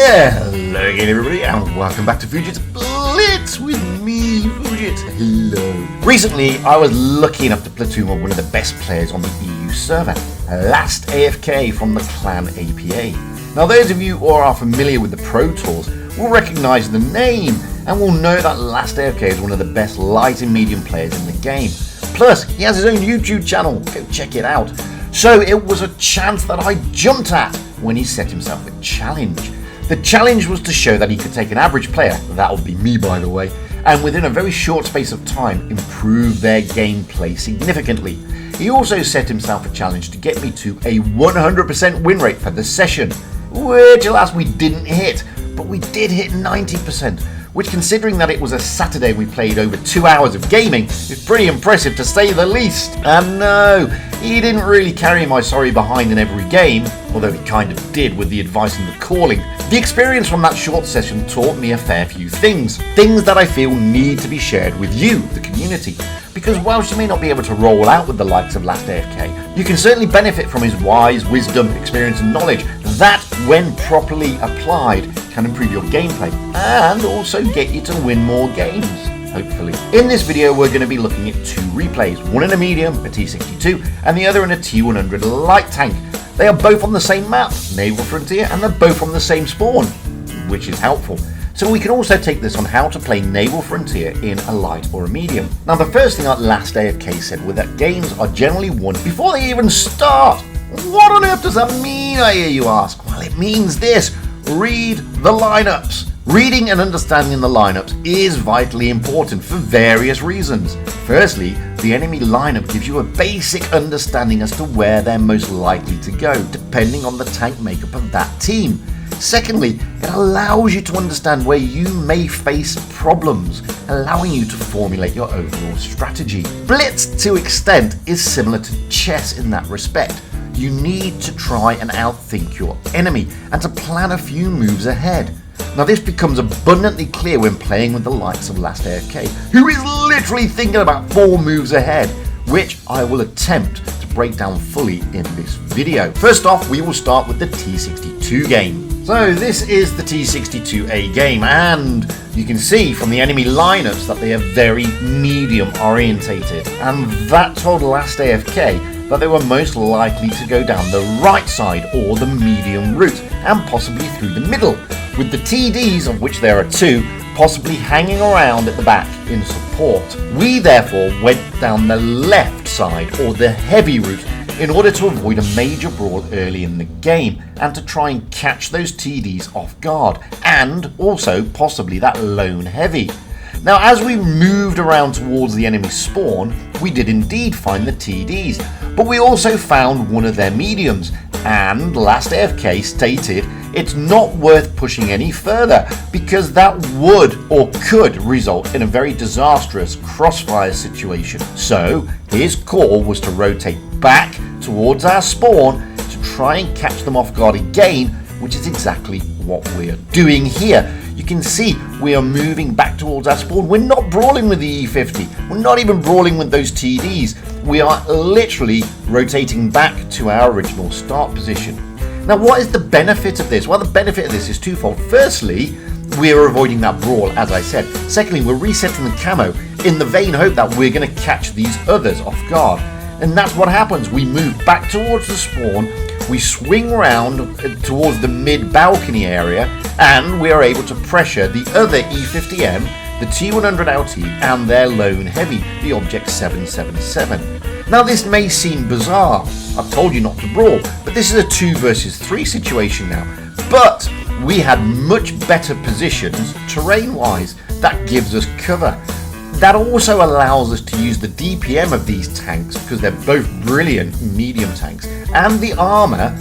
Hello again everybody and welcome back to Fugit's Blitz with me, Fugit. Hello. Recently I was lucky enough to platoon with one of the best players on the EU server, LastAFK from the clan APA. Now those of you who are familiar with the Pro Tours will recognise the name and will know that LastAFK is one of the best light and medium players in the game. Plus he has his own YouTube channel, go check it out. So it was a chance that I jumped at when he set himself a challenge. The challenge was to show that he could take an average player, that would be me by the way, and within a very short space of time improve their gameplay significantly. He also set himself a challenge to get me to a 100% win rate for the session, which alas we didn't hit, but we did hit 90%, which considering that it was a Saturday and we played over 2 hours of gaming is pretty impressive to say the least. And no, he didn't really carry my sorry behind in every game, although he kind of did with the advice and the calling. The experience from that short session taught me a fair few things that I feel need to be shared with you, the community. Because whilst you may not be able to roll out with the likes of LastAFK, you can certainly benefit from his wise wisdom, experience and knowledge that, when properly applied, can improve your gameplay and also get you to win more games, hopefully. In this video we're going to be looking at two replays, one in a medium, a T62, and the other in a T100 light tank. They are both on the same map, Naval Frontier, and they're both on the same spawn, which is helpful. So we can also take this on how to play Naval Frontier in a light or a medium. Now the first thing that LastAFK said was that games are generally won before they even start. What on earth does that mean, I hear you ask? Well, it means this: read the lineups. Reading and understanding the lineups is vitally important for various reasons. Firstly, the enemy lineup gives you a basic understanding as to where they're most likely to go, depending on the tank makeup of that team. Secondly, it allows you to understand where you may face problems, allowing you to formulate your overall strategy. Blitz, to extent, is similar to chess in that respect. You need to try and outthink your enemy and to plan a few moves ahead. Now this becomes abundantly clear when playing with the likes of LastAFK, who is literally thinking about 4 moves ahead, which I will attempt to break down fully in this video. First off, we will start with the T62 game. So this is the T62A game, and you can see from the enemy lineups that they are very medium orientated, and that told LastAFK that they were most likely to go down the right side or the medium route and possibly through the middle, with the TDs, of which there are 2, possibly hanging around at the back in support. We therefore went down the left side or the heavy route in order to avoid a major brawl early in the game and to try and catch those TDs off guard, and also possibly that lone heavy. Now as we moved around towards the enemy spawn, we did indeed find the TDs, but we also found one of their mediums, and LastAFK stated it's not worth pushing any further because that would or could result in a very disastrous crossfire situation. So his call was to rotate back towards our spawn to try and catch them off guard again, which is exactly what we're doing here. You can see we are moving back towards our spawn. We're not brawling with the E50. We're not even brawling with those TDs. We are literally rotating back to our original start position. Now what is the benefit of this? Well, the benefit of this is twofold. Firstly, we are avoiding that brawl, as I said. Secondly, we're resetting the camo in the vain hope that we're going to catch these others off guard. And that's what happens. We move back towards the spawn, we swing round towards the mid balcony area, and we are able to pressure the other E50M, the T100 LT, and their lone heavy, the Object 777. Now this may seem bizarre, I've told you not to brawl, but this is a 2 versus 3 situation now. But we had much better positions terrain-wise. That gives us cover. That also allows us to use the DPM of these tanks, because they're both brilliant medium tanks, and the armor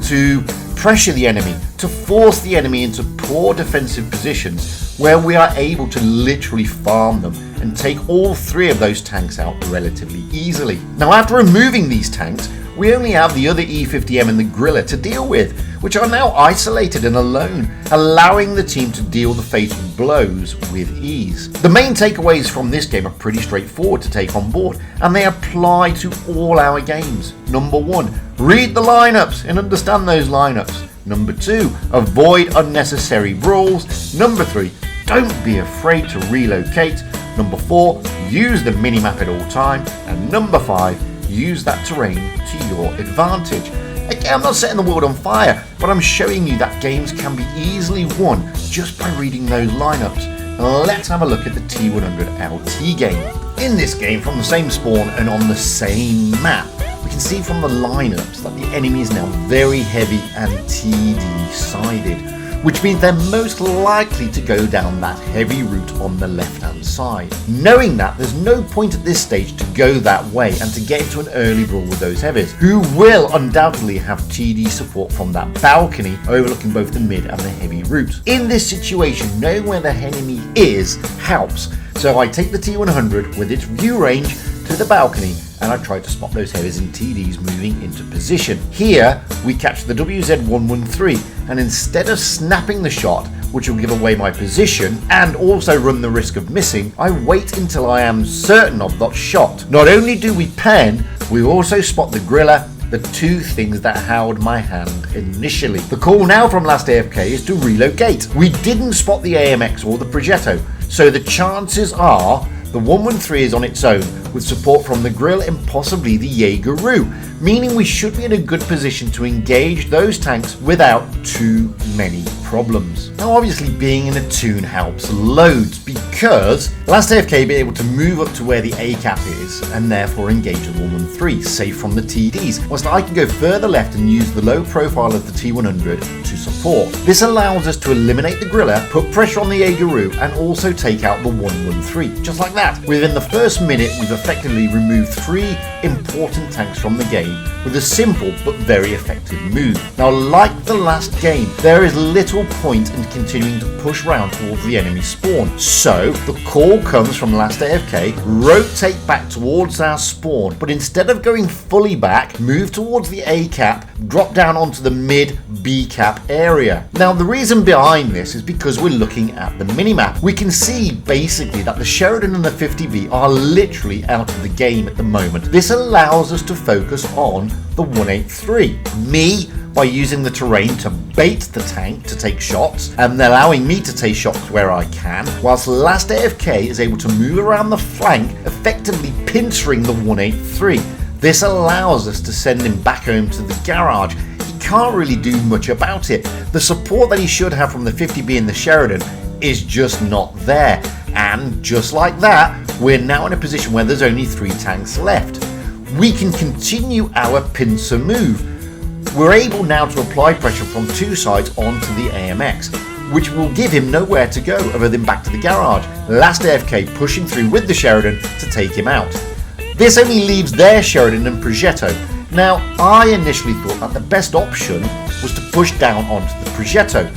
to pressure the enemy, to force the enemy into poor defensive positions where we are able to literally farm them and take all 3 of those tanks out relatively easily. Now after removing these tanks, we only have the other E50M and the Griller to deal with, which are now isolated and alone, allowing the team to deal the fatal blows with ease. The main takeaways from this game are pretty straightforward to take on board, and they apply to all our games. Number 1, read the lineups and understand those lineups. Number 2, avoid unnecessary brawls. Number 3, don't be afraid to relocate. Number 4, use the minimap at all time. And number 5, use that terrain to your advantage. Again, I'm not setting the world on fire, but I'm showing you that games can be easily won just by reading those lineups. Let's have a look at the T100 LT game. In this game, from the same spawn and on the same map, we can see from the lineups that the enemy is now very heavy and TD sided, which means they're most likely to go down that heavy route on the left hand side. Knowing that, there's no point at this stage to go that way and to get into an early brawl with those heavies, who will undoubtedly have TD support from that balcony overlooking both the mid and the heavy route. In this situation, knowing where the enemy is helps, so I take the T100 with its view range to the balcony and I try to spot those heavies and TDs moving into position. Here we catch the WZ113, and instead of snapping the shot, which will give away my position and also run the risk of missing, I wait until I am certain of that shot. Not only do we pen, we also spot the griller, the two things that held my hand initially. The call now from LastAFK is to relocate. We didn't spot the AMX or the Progetto, so the chances are the 113 is on its own, with support from the grill and possibly the Jaegeroo, meaning we should be in a good position to engage those tanks without too many problems. Now obviously being in a toon helps loads, because LastAFK be able to move up to where the A cap is and therefore engage the 113, safe from the TDs, whilst I can go further left and use the low profile of the T100 to support. This allows us to eliminate the griller, put pressure on the Jaegeroo and also take out the 113, just like that. Within the first minute, we've effectively removed 3 important tanks from the game with a simple but very effective move. Now, like the last game, there is little point in continuing to push round towards the enemy spawn. So, the call comes from LastAFK, rotate back towards our spawn, but instead of going fully back, move towards the A cap, drop down onto the mid B cap area. Now, the reason behind this is because we're looking at the minimap. We can see basically that the Sheridan and the 50B are literally out of the game at the moment. This allows us to focus on the 183. Me, by using the terrain to bait the tank to take shots and allowing me to take shots where I can, whilst LastAFK is able to move around the flank, effectively pincering the 183. This allows us to send him back home to the garage. He can't really do much about it. The support that he should have from the 50B and the Sheridan is just not there. And just like that, we're now in a position where there's only 3 tanks left. We can continue our pincer move. We're able now to apply pressure from 2 sides onto the AMX, which will give him nowhere to go other than back to the garage. LastAFK pushing through with the Sheridan to take him out. This only leaves their Sheridan and Progetto. Now, I initially thought that the best option was to push down onto the Progetto,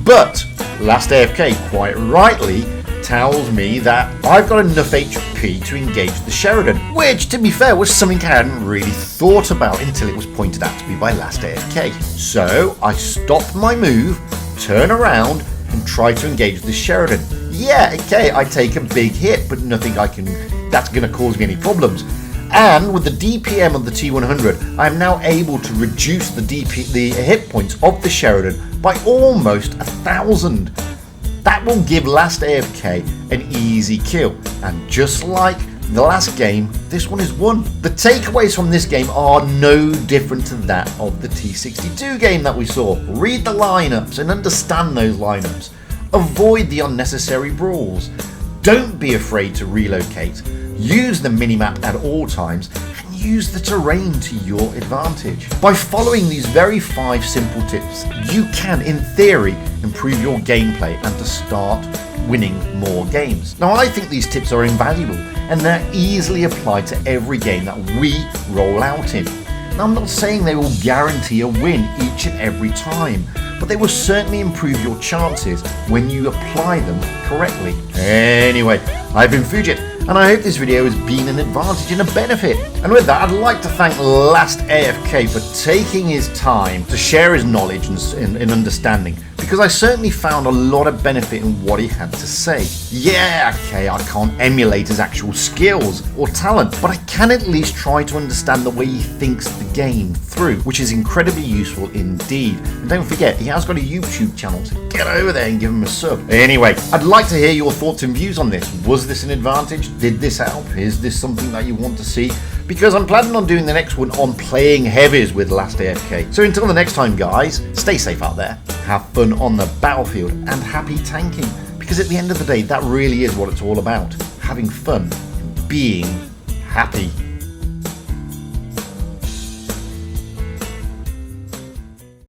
but LastAFK quite rightly tells me that I've got enough HP to engage the Sheridan, which, to be fair, was something I hadn't really thought about until it was pointed out to me by LastAFK. So I stop my move, turn around, and try to engage the Sheridan. Yeah, okay, I take a big hit, but nothing that's going to cause me any problems. And with the DPM of the T100, I'm now able to reduce the hit points of the Sheridan by almost 1,000. That will give LastAFK an easy kill, and just like the last game, this one is won. The takeaways from this game are no different to that of the T62 game that we saw. Read the lineups and understand those lineups. Avoid the unnecessary brawls. Don't be afraid to relocate. Use the minimap at all times, and use the terrain to your advantage. By following these very 5 simple tips, you can, in theory, improve your gameplay and to start winning more games. Now, I think these tips are invaluable, and they're easily applied to every game that we roll out in. Now, I'm not saying they will guarantee a win each and every time, but they will certainly improve your chances when you apply them correctly. Anyway, I've been Fujit, and I hope this video has been an advantage and a benefit. And with that, I'd like to thank LastAFK for taking his time to share his knowledge and understanding, because I certainly found a lot of benefit in what he had to say. Yeah, okay, I can't emulate his actual skills or talent, but I can at least try to understand the way he thinks the game through, which is incredibly useful indeed. And don't forget, he has got a YouTube channel, so get over there and give him a sub. Anyway, I'd like to hear your thoughts and views on this. Was this an advantage? Did this help? Is this something that you want to see? Because I'm planning on doing the next one on playing heavies with LastAFK. So until the next time, guys, stay safe out there, have fun on the battlefield, and happy tanking. Because at the end of the day, that really is what it's all about. Having fun and being happy.